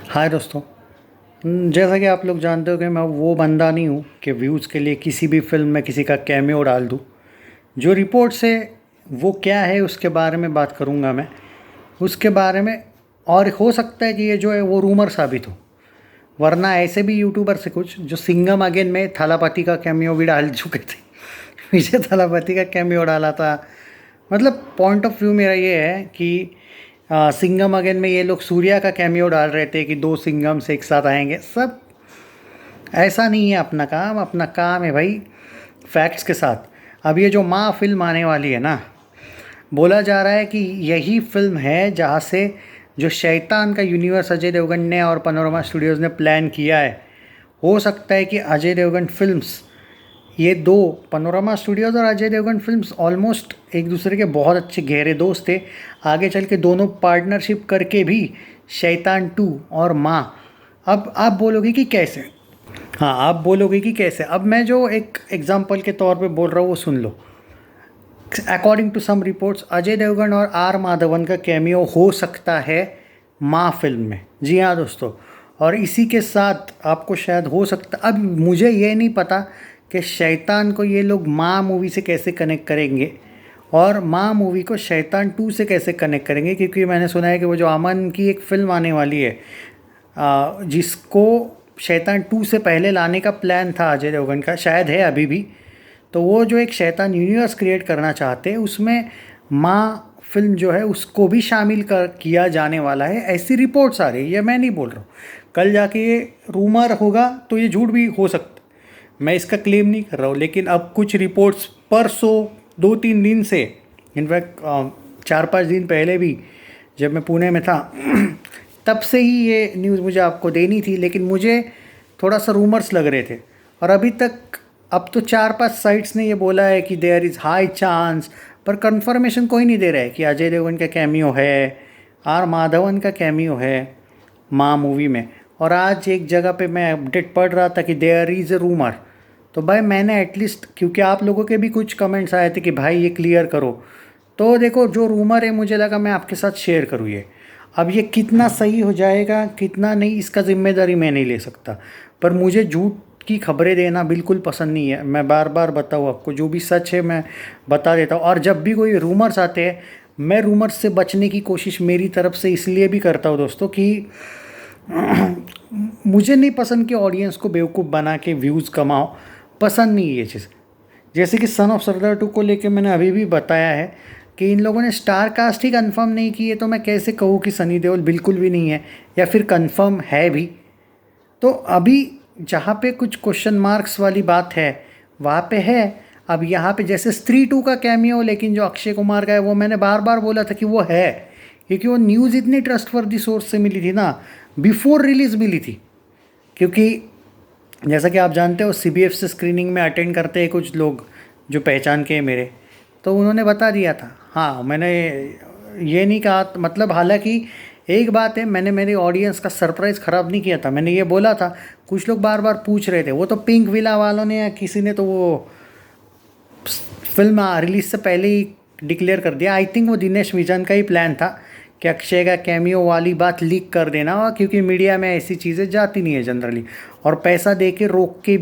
हाय दोस्तों। जैसा कि आप लोग जानते हो कि मैं वो बंदा नहीं हूँ कि व्यूज़ के लिए किसी भी फिल्म में किसी का कैमियो डाल दूँ। जो रिपोर्ट्स है वो क्या है उसके बारे में बात करूँगा मैं, उसके बारे में। और हो सकता है कि ये जो है वो रूमर साबित हो, वरना ऐसे भी यूट्यूबर से कुछ जो सिंघम अगेन में थालापति का कैमियो भी डाल चुके थे। विजय थालापति का कैमियो डाला था। मतलब पॉइंट ऑफ व्यू मेरा ये है कि सिंघम अगेन में ये लोग सूर्या का कैमियो डाल रहे थे कि दो सिंघम से एक साथ आएंगे। सब ऐसा नहीं है। अपना काम है भाई फैक्ट्स के साथ। अब ये जो माँ फिल्म आने वाली है ना, बोला जा रहा है कि यही फिल्म है जहाँ से जो शैतान का यूनिवर्स अजय देवगन ने और पनोरमा स्टूडियोज़ ने प्लान किया है। हो सकता है कि अजय देवगन फिल्म्स, ये दो, पनोरमा स्टूडियोज़ और अजय देवगन फिल्म्स ऑलमोस्ट एक दूसरे के बहुत अच्छे गहरे दोस्त थे। आगे चल के दोनों पार्टनरशिप करके भी शैतान 2 और माँ। अब आप बोलोगे कि कैसे? हाँ, आप बोलोगे कि कैसे। अब मैं जो एक एग्जांपल के तौर पे बोल रहा हूँ वो सुन लो। According to some reports Ajay Devgan और आर माधवन का कैमियो हो सकता है माँ फिल्म में। जी हाँ दोस्तों। और इसी के साथ आपको शायद हो सकता, अब मुझे ये नहीं पता कि शैतान को ये लोग माँ मूवी से कैसे कनेक्ट करेंगे और माँ मूवी को शैतान 2 से कैसे कनेक्ट करेंगे, क्योंकि मैंने सुना है कि वो जो अमन की एक फ़िल्म आने वाली है जिसको शैतान 2 से पहले लाने का प्लान था अजय देवगन का, शायद है अभी भी। तो वो जो एक शैतान यूनिवर्स क्रिएट करना चाहते हैं उसमें माँ फिल्म जो है उसको भी शामिल कर किया जाने वाला है। ऐसी रिपोर्ट्स आ रही है, ये मैं नहीं बोल रहा हूँ। कल जाके ये रूमर होगा तो ये झूठ भी हो सकता, मैं इसका क्लेम नहीं कर रहा हूँ। लेकिन अब कुछ रिपोर्ट्स परसों 2-3 दिन से, इनफैक्ट 4-5 दिन पहले भी जब मैं पुणे में था तब से ही ये न्यूज़ मुझे आपको देनी थी, लेकिन मुझे थोड़ा सा रूमर्स लग रहे थे। और अभी तक अब तो 4-5 साइट्स ने ये बोला है कि देयर इज़ हाई चांस, पर कंफर्मेशन कोई नहीं दे रहा है कि अजय देवगन का कैमियो है, आर माधवन का कैमियो है माँ मूवी में। और आज एक जगह पे मैं अपडेट पढ़ रहा था कि देयर इज़ अ रूमर। तो भाई मैंने एटलीस्ट, क्योंकि आप लोगों के भी कुछ कमेंट्स आए थे कि भाई ये क्लियर करो, तो देखो जो रूमर है मुझे लगा मैं आपके साथ शेयर करूँ ये। अब ये कितना सही हो जाएगा कितना नहीं इसका ज़िम्मेदारी मैं नहीं ले सकता, पर मुझे झूठ की खबरें देना बिल्कुल पसंद नहीं है। मैं बार बार बताऊँ आपको, जो भी सच है मैं बता देता हूँ। और जब भी कोई रूमर्स आते हैं, मैं रूमर्स से बचने की कोशिश मेरी तरफ से इसलिए भी करता हूँ दोस्तों कि मुझे नहीं पसंद कि ऑडियंस को बेवकूफ़ बना के व्यूज़ कमाओ, पसंद नहीं है ये चीज़। जैसे कि सन ऑफ सरदार 2 को लेके मैंने अभी भी बताया है कि इन लोगों ने स्टार कास्ट ही कंफर्म नहीं की है, तो मैं कैसे कहूँ कि सनी देओल बिल्कुल भी नहीं है या फिर कंफर्म है भी। तो अभी जहाँ पे कुछ क्वेश्चन मार्क्स वाली बात है वहाँ पे है। अब यहाँ पे जैसे स्त्री 2 का कैमियो, लेकिन जो अक्षय कुमार का है वो मैंने बार बार बोला था कि वो है, क्योंकि वो न्यूज़ इतनी ट्रस्टवर्दी सोर्स से मिली थी ना, बिफोर रिलीज़ मिली थी। क्योंकि जैसा कि आप जानते हो सीबीएफ से स्क्रीनिंग में अटेंड करते हैं कुछ लोग जो पहचान के हैं मेरे, तो उन्होंने बता दिया था। हाँ, मैंने ये नहीं कहा, मतलब हालांकि एक बात है, मैंने मेरी ऑडियंस का सरप्राइज़ ख़राब नहीं किया था। मैंने ये बोला था, कुछ लोग बार बार पूछ रहे थे, वो तो पिंक विला वालों ने या किसी ने तो वो फिल्म रिलीज से पहले ही डिक्लेयर कर दिया। आई थिंक वो दिनेश विजन का ही प्लान था कि अक्षय का कैमियो वाली बात लीक कर देना, और क्योंकि मीडिया में ऐसी चीज़ें जाती नहीं है जनरली, और पैसा दे के रोकी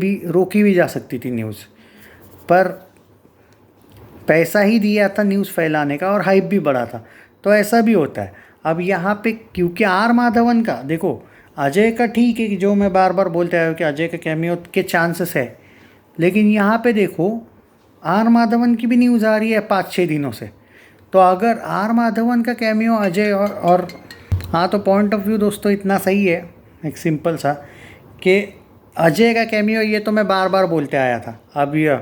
भी जा सकती थी न्यूज़, पर पैसा ही दिया था न्यूज़ फैलाने का और हाइप भी बढ़ा था, तो ऐसा भी होता है। अब यहाँ पे क्योंकि आर माधवन का देखो, अजय का ठीक है कि जो मैं बार बार बोलते आया हूँ कि अजय का कैमियो के चांसेस है, लेकिन यहाँ पे देखो आर माधवन की भी न्यूज़ आ रही है 5-6 दिनों से। तो अगर आर माधवन का कैमियो अजय और हाँ, तो पॉइंट ऑफ व्यू दोस्तों इतना सही है, एक सिंपल सा, कि अजय का कैमियो, ये तो मैं बार बार बोलते आया था। अब ये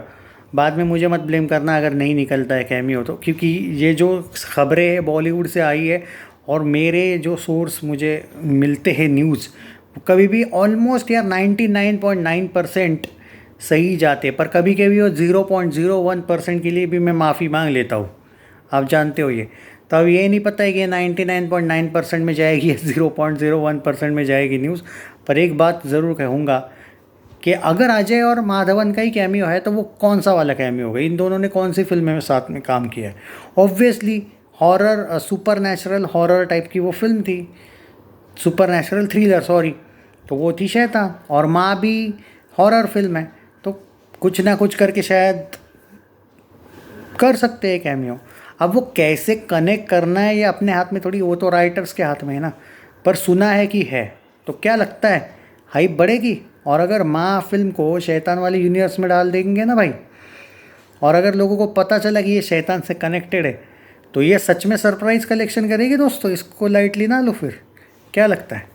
बाद में मुझे मत ब्लेम करना अगर नहीं निकलता है कैमियो तो, क्योंकि ये जो खबरें हैं बॉलीवुड से आई है और मेरे जो सोर्स मुझे मिलते हैं न्यूज़, कभी भी ऑलमोस्ट यार 99.9% सही जाते, पर कभी कभी वो 0.01% के लिए भी मैं माफ़ी मांग लेता हूँ, आप जानते हो ये। तो अब ये नहीं पता है कि 99.9% में जाएगी या 0.01% में जाएगी न्यूज़। पर एक बात ज़रूर कहूँगा कि अगर अजय और माधवन का ही कैमियो है तो वो कौन सा वाला कैमियो होगा, इन दोनों ने कौन सी फिल्म में साथ में काम किया है। Obviously horror, super natural horror type की वो फिल्म थी, सुपर नेचुरल थ्रिलर सॉरी, तो वो थी शैतान। और माँ भी हॉरर फिल्म है, तो कुछ ना कुछ करके शायद कर सकते हैं कैमियो। अब वो कैसे कनेक्ट करना है ये अपने हाथ में थोड़ी, वो तो राइटर्स के हाथ में है ना। पर सुना है कि है, तो क्या लगता है हाइप बढ़ेगी। और अगर माँ फिल्म को शैतान वाले यूनिवर्स में डाल देंगे ना भाई, और अगर लोगों को पता चला कि ये शैतान से कनेक्टेड है, तो ये सच में सरप्राइज कलेक्शन करेगी दोस्तों। इसको लाइटली ना लो फिर, क्या लगता है।